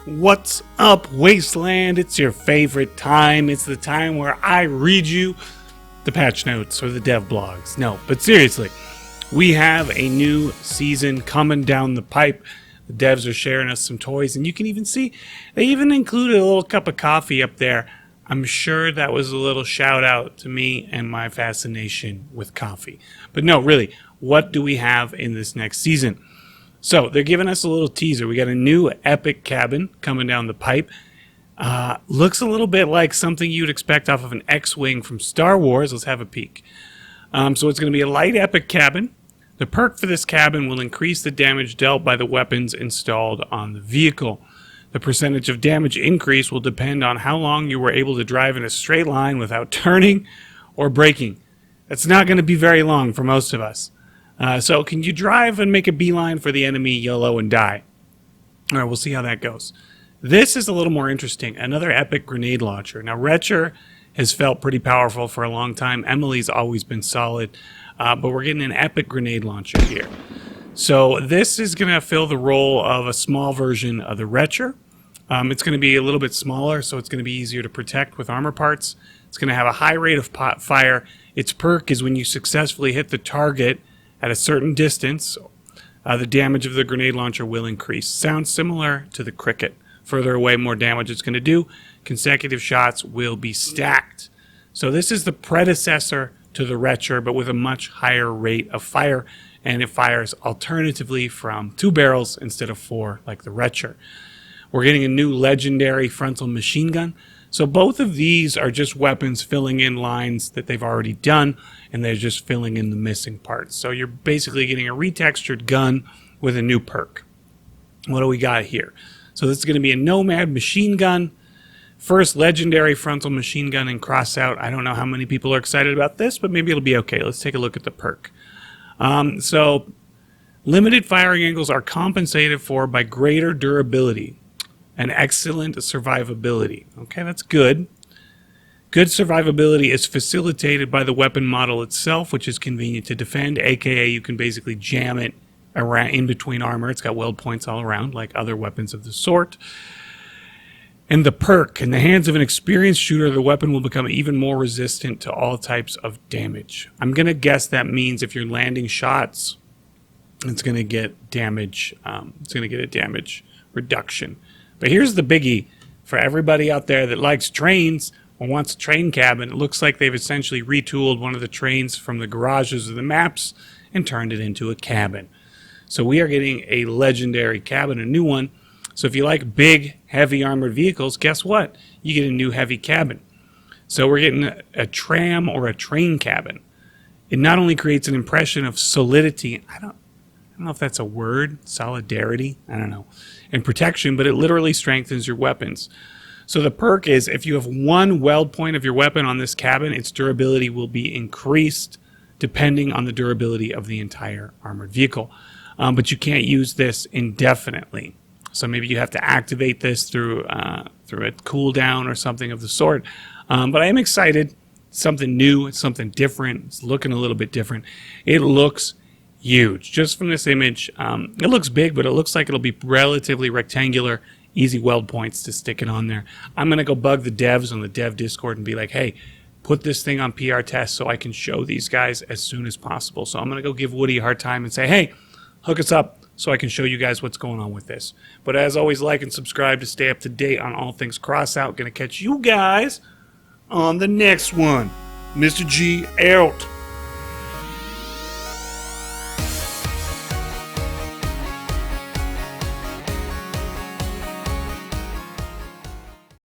What's up, Wasteland? It's your favorite time. It's the time where I read you the patch notes or the dev blogs. No, but seriously, we have a new season coming down the pipe. The devs are sharing us some toys, and you can even see they even included a little cup of coffee up there. I'm sure that was a little shout out to me and my fascination with coffee. But no, really, what do we have in this next season? So they're giving us a little teaser. We got a new epic cabin coming down the pipe. Looks a little bit like something you'd expect off of an X-Wing from Star Wars. Let's have a peek. So it's going to be a light epic cabin. The perk for this cabin will increase the damage dealt by the weapons installed on the vehicle. The percentage of damage increase will depend on how long you were able to drive in a straight line without turning or braking. That's not going to be very long for most of us. So can you drive and make a beeline for the enemy, YOLO, and die? All right, we'll see how that goes. This is a little more interesting. Another epic grenade launcher. Now, Retcher has felt pretty powerful for a long time. Emily's always been solid. But we're getting an epic grenade launcher here. So this is going to fill the role of a small version of the Retcher. It's going to be a little bit smaller, so it's going to be easier to protect with armor parts. It's going to have a high rate of fire. Its perk is when you successfully hit the target at a certain distance, the damage of the grenade launcher will increase. Sounds similar to the Cricket. Further away, more damage it's going to do. Consecutive shots will be stacked. So this is the predecessor to the Retcher, but with a much higher rate of fire, and it fires alternatively from 2 barrels instead of 4 like the Retcher. We're getting a new legendary frontal machine gun. So both of these are just weapons filling in lines that they've already done, and they're just filling in the missing parts. So you're basically getting a retextured gun with a new perk. What do we got here? So this is going to be a Nomad machine gun. First legendary frontal machine gun in Crossout. I don't know how many people are excited about this, but maybe it'll be okay. Let's take a look at the perk. So limited firing angles are compensated for by greater durability and excellent survivability. Okay, that's good. Good survivability is facilitated by the weapon model itself, which is convenient to defend, aka you can basically jam it around in between armor. It's got weld points all around, like other weapons of the sort. And the perk, in the hands of an experienced shooter, the weapon will become even more resistant to all types of damage. I'm going to guess that means if you're landing shots, it's going to get damage. It's going to get a damage reduction. But here's the biggie for everybody out there that likes trains or wants a train cabin. It looks like they've essentially retooled one of the trains from the garages of the maps and turned it into a cabin. So we are getting a legendary cabin, a new one. So if you like big, heavy armored vehicles, guess what? You get a new heavy cabin. So we're getting a tram or a train cabin. It not only creates an impression of solidity, I don't know if that's a word, solidarity, I don't know, and protection, but it literally strengthens your weapons. So the perk is if you have one weld point of your weapon on this cabin, its durability will be increased depending on the durability of the entire armored vehicle. But you can't use this indefinitely. So maybe you have to activate this through a cooldown or something of the sort. But I am excited. Something new. It's something different. It's looking a little bit different. It looks huge. Just from this image, it looks big, but it looks like it'll be relatively rectangular, easy weld points to stick it on there. I'm going to go bug the devs on the dev Discord and be like, hey, put this thing on PR test so I can show these guys as soon as possible. So I'm going to go give Woody a hard time and say, hey, hook us up so I can show you guys what's going on with this. But as always, like and subscribe to stay up to date on all things Crossout. Going to catch you guys on the next one. Mr. G out.